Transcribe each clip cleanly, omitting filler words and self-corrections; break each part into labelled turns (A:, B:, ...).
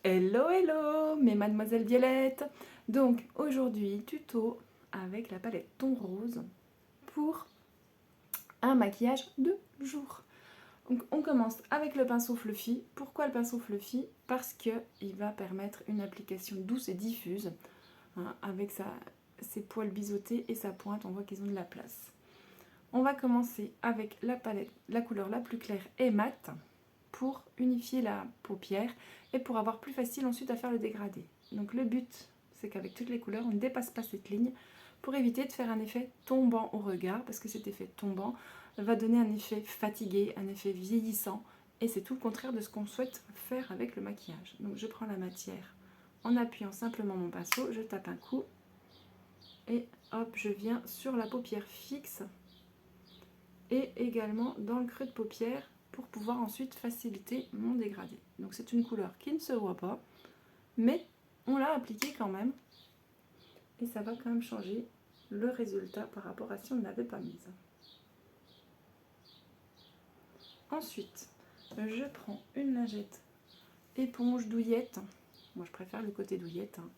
A: Hello hello mes mademoiselles violettes. Donc aujourd'hui tuto avec la palette ton rose pour un maquillage de jour. Donc on commence avec le pinceau fluffy. Pourquoi le pinceau fluffy? Parce qu'il va permettre une application douce et diffuse, hein, avec ses poils biseautés et sa pointe, on voit qu'ils ont de la place. On va commencer avec la palette, la couleur la plus claire et mate, pour unifier la paupière et pour avoir plus facile ensuite à faire le dégradé. Donc le but, c'est qu'avec toutes les couleurs, on ne dépasse pas cette ligne pour éviter de faire un effet tombant au regard, parce que cet effet tombant va donner un effet fatigué, un effet vieillissant, et c'est tout le contraire de ce qu'on souhaite faire avec le maquillage. Donc je prends la matière en appuyant simplement mon pinceau, je tape un coup, et hop, je viens sur la paupière fixe, et également dans le creux de paupière, pour pouvoir ensuite faciliter mon dégradé. Donc c'est une couleur qui ne se voit pas, mais on l'a appliquée quand même, et ça va quand même changer le résultat par rapport à si on ne l'avait pas mise. Ensuite, je prends une lingette éponge douillette. Moi je préfère le côté douillette, hein.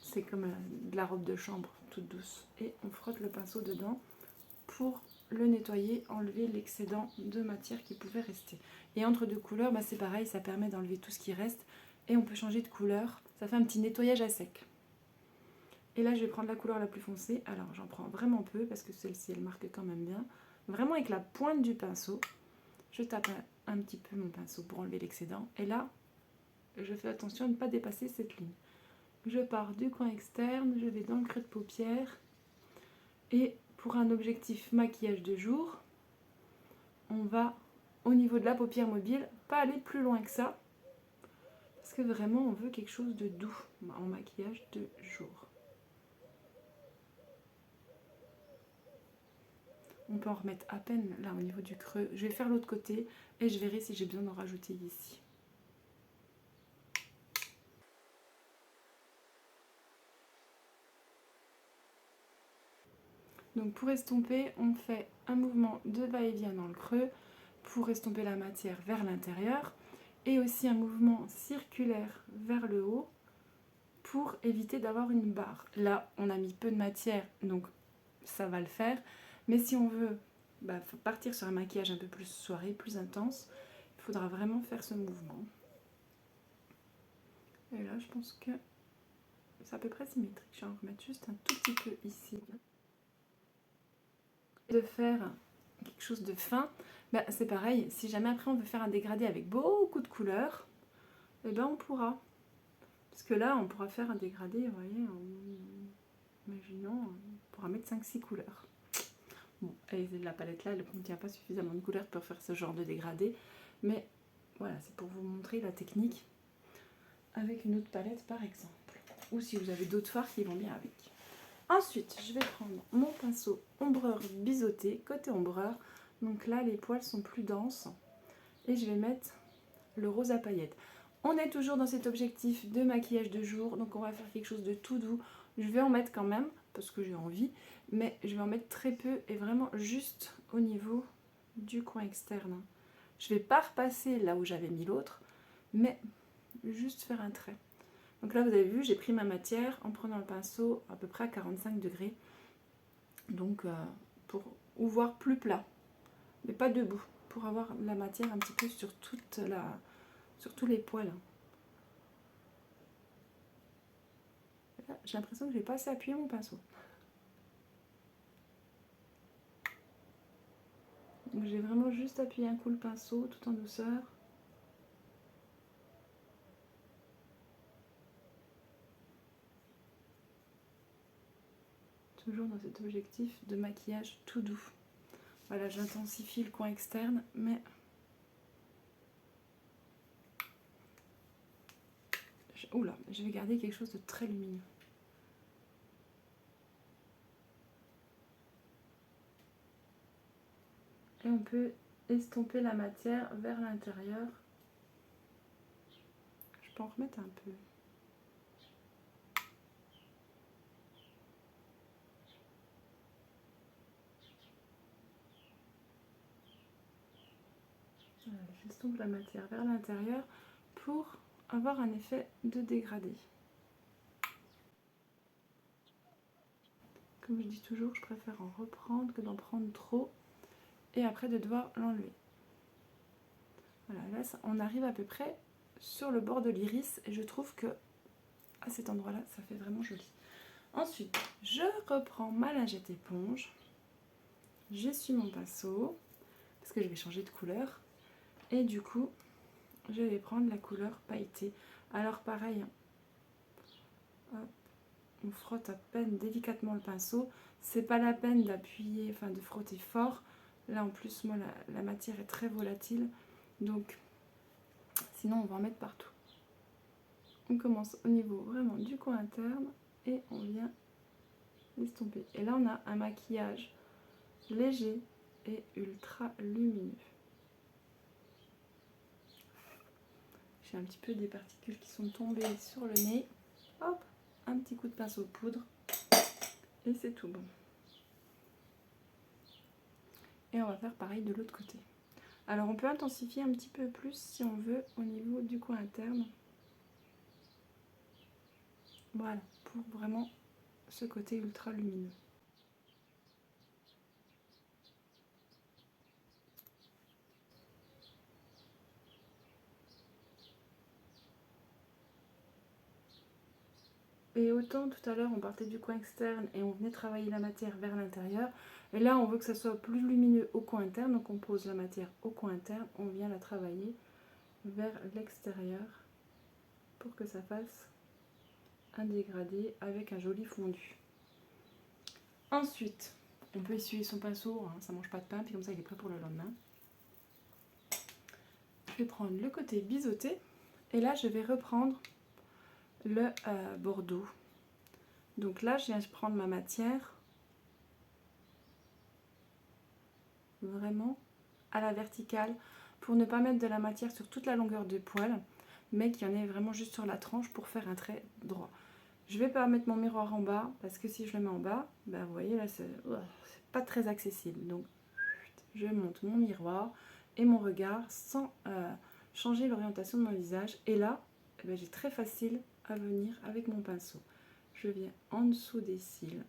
A: C'est comme de la robe de chambre toute douce, et on frotte le pinceau dedans pour le nettoyer, enlever l'excédent de matière qui pouvait rester. Et entre deux couleurs, c'est pareil, ça permet d'enlever tout ce qui reste et on peut changer de couleur. Ça fait un petit nettoyage à sec. Et là, je vais prendre la couleur la plus foncée. Alors, j'en prends vraiment peu parce que celle-ci, elle marque quand même bien. Vraiment avec la pointe du pinceau, je tape un petit peu mon pinceau pour enlever l'excédent. Et là, je fais attention à ne pas dépasser cette ligne. Je pars du coin externe, je vais dans le creux de paupière et pour un objectif maquillage de jour, on va au niveau de la paupière mobile, pas aller plus loin que ça, parce que vraiment on veut quelque chose de doux en maquillage de jour. On peut en remettre à peine là au niveau du creux. Je vais faire l'autre côté et je verrai si j'ai besoin d'en rajouter ici. Donc pour estomper, on fait un mouvement de va-et-vient dans le creux pour estomper la matière vers l'intérieur, et aussi un mouvement circulaire vers le haut pour éviter d'avoir une barre. Là, on a mis peu de matière, donc ça va le faire. Mais si on veut partir sur un maquillage un peu plus soirée, plus intense, il faudra vraiment faire ce mouvement. Et là, je pense que c'est à peu près symétrique. Je vais en remettre juste un tout petit peu ici. De faire quelque chose de fin, c'est pareil. Si jamais après on veut faire un dégradé avec beaucoup de couleurs, on pourra. Parce que là, on pourra faire un dégradé, vous voyez, imaginons, on pourra mettre 5-6 couleurs. Bon, et la palette là, elle ne contient pas suffisamment de couleurs pour faire ce genre de dégradé. Mais voilà, c'est pour vous montrer la technique avec une autre palette par exemple. Ou si vous avez d'autres fards qui vont bien avec. Ensuite, je vais prendre mon pinceau ombreur biseauté, côté ombreur. Donc là, les poils sont plus denses. Et je vais mettre le rose à paillettes. On est toujours dans cet objectif de maquillage de jour. Donc on va faire quelque chose de tout doux. Je vais en mettre quand même, parce que j'ai envie. Mais je vais en mettre très peu et vraiment juste au niveau du coin externe. Je ne vais pas repasser là où j'avais mis l'autre, mais juste faire un trait. Donc là, vous avez vu, j'ai pris ma matière en prenant le pinceau à peu près à 45 degrés. Donc, ou voir plus plat, mais pas debout, pour avoir la matière un petit peu sur sur tous les poils. J'ai l'impression que je n'ai pas assez appuyé mon pinceau. Donc j'ai vraiment juste appuyé un coup le pinceau, tout en douceur. Toujours dans cet objectif de maquillage tout doux. Voilà, j'intensifie le coin externe, mais oula, je vais garder quelque chose de très lumineux. Et on peut estomper la matière vers l'intérieur. Je peux en remettre un peu. J'estompe la matière vers l'intérieur pour avoir un effet de dégradé. Comme je dis toujours, je préfère en reprendre que d'en prendre trop et après de devoir l'enlever. Voilà, là on arrive à peu près sur le bord de l'iris et je trouve que à cet endroit-là, ça fait vraiment joli. Ensuite, je reprends ma lingette éponge, j'essuie mon pinceau parce que je vais changer de couleur et du coup, je vais prendre la couleur pailletée. Alors pareil, hop, on frotte à peine délicatement le pinceau. C'est pas la peine d'appuyer, enfin de frotter fort. Là en plus, moi la matière est très volatile, donc sinon on va en mettre partout. On commence au niveau vraiment du coin interne et on vient l'estomper. Et là on a un maquillage léger et ultra lumineux. J'ai un petit peu des particules qui sont tombées sur le nez. Hop, un petit coup de pinceau poudre et c'est tout bon. Et on va faire pareil de l'autre côté. Alors on peut intensifier un petit peu plus si on veut au niveau du coin interne. Voilà, pour vraiment ce côté ultra lumineux. Et autant tout à l'heure on partait du coin externe et on venait travailler la matière vers l'intérieur. Et là on veut que ça soit plus lumineux au coin interne, donc on pose la matière au coin interne, on vient la travailler vers l'extérieur pour que ça fasse un dégradé avec un joli fondu. Ensuite, on peut essuyer son pinceau, hein, ça mange pas de pain, puis comme ça il est prêt pour le lendemain. Je vais prendre le côté biseauté et là je vais reprendre le bordeaux. Donc là je viens prendre ma matière vraiment à la verticale pour ne pas mettre de la matière sur toute la longueur de poil, mais qu'il y en ait vraiment juste sur la tranche pour faire un trait droit. Je vais pas mettre mon miroir en bas parce que si je le mets en bas, ben vous voyez là c'est pas très accessible. Donc je monte mon miroir et mon regard sans changer l'orientation de mon visage. Et là, ben, j'ai très facile à venir avec mon pinceau. Je viens en dessous des cils.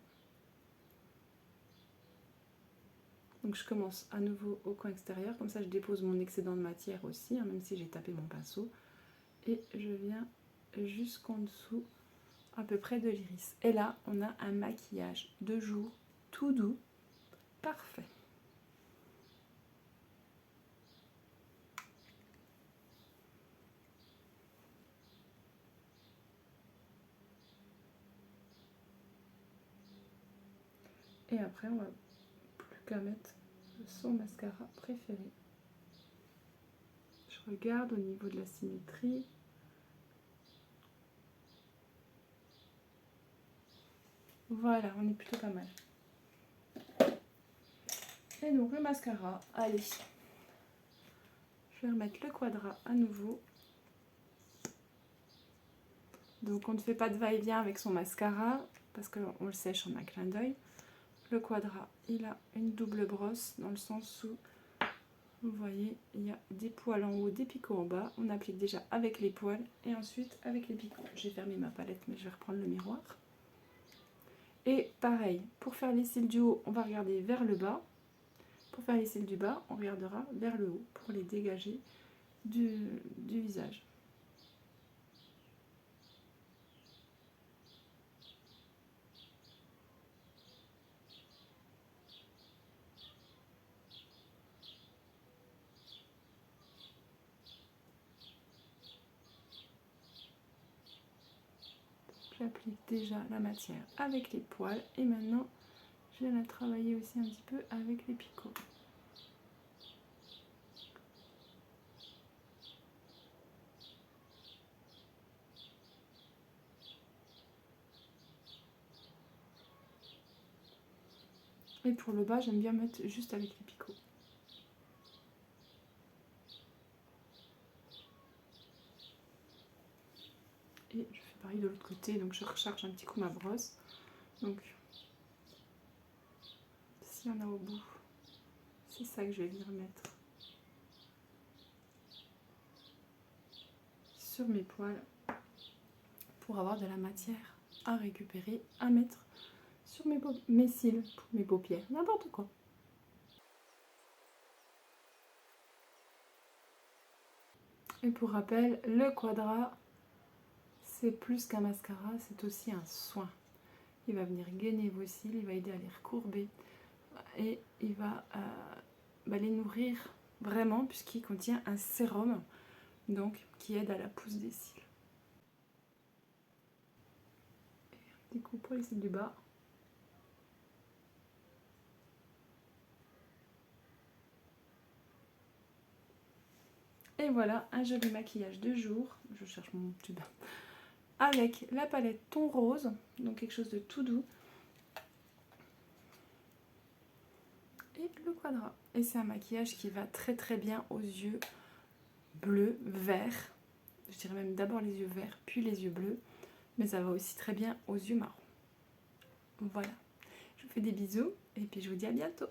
A: Donc je commence à nouveau au coin extérieur, comme ça je dépose mon excédent de matière aussi, hein, même si j'ai tapé mon pinceau. Et je viens jusqu'en dessous, à peu près de l'iris. Et là, on a un maquillage de jour tout doux, parfait. Et après, on va plus qu'à mettre son mascara préféré. Je regarde au niveau de la symétrie. Voilà, on est plutôt pas mal. Et donc le mascara, allez. Je vais remettre le quadrat à nouveau. Donc on ne fait pas de va-et-vient avec son mascara, parce qu'on le sèche en un clin d'œil. Le quadrat, il a une double brosse, dans le sens où, vous voyez, il y a des poils en haut, des picots en bas. On applique déjà avec les poils et ensuite avec les picots. J'ai fermé ma palette, mais je vais reprendre le miroir. Et pareil, pour faire les cils du haut, on va regarder vers le bas. Pour faire les cils du bas, on regardera vers le haut pour les dégager du visage. J'applique déjà la matière avec les poils et maintenant je vais la travailler aussi un petit peu avec les picots. Et pour le bas, j'aime bien mettre juste avec les picots. Et je fais pareil de l'autre côté, donc je recharge un petit coup ma brosse. Donc, s'il y en a au bout, c'est ça que je vais venir mettre sur mes poils pour avoir de la matière à récupérer, à mettre sur mes cils, mes paupières, n'importe quoi. Et pour rappel, le Quadra, c'est plus qu'un mascara, c'est aussi un soin. Il va venir gainer vos cils, il va aider à les recourber et il va les nourrir vraiment puisqu'il contient un sérum donc qui aide à la pousse des cils. Et un petit coup pour les cils du bas. Et voilà un joli maquillage de jour. Je cherche mon tube. Avec la palette ton rose, donc quelque chose de tout doux. Et le Quadra. Et c'est un maquillage qui va très très bien aux yeux bleus, verts. Je dirais même d'abord les yeux verts, puis les yeux bleus. Mais ça va aussi très bien aux yeux marrons. Voilà. Je vous fais des bisous et puis je vous dis à bientôt.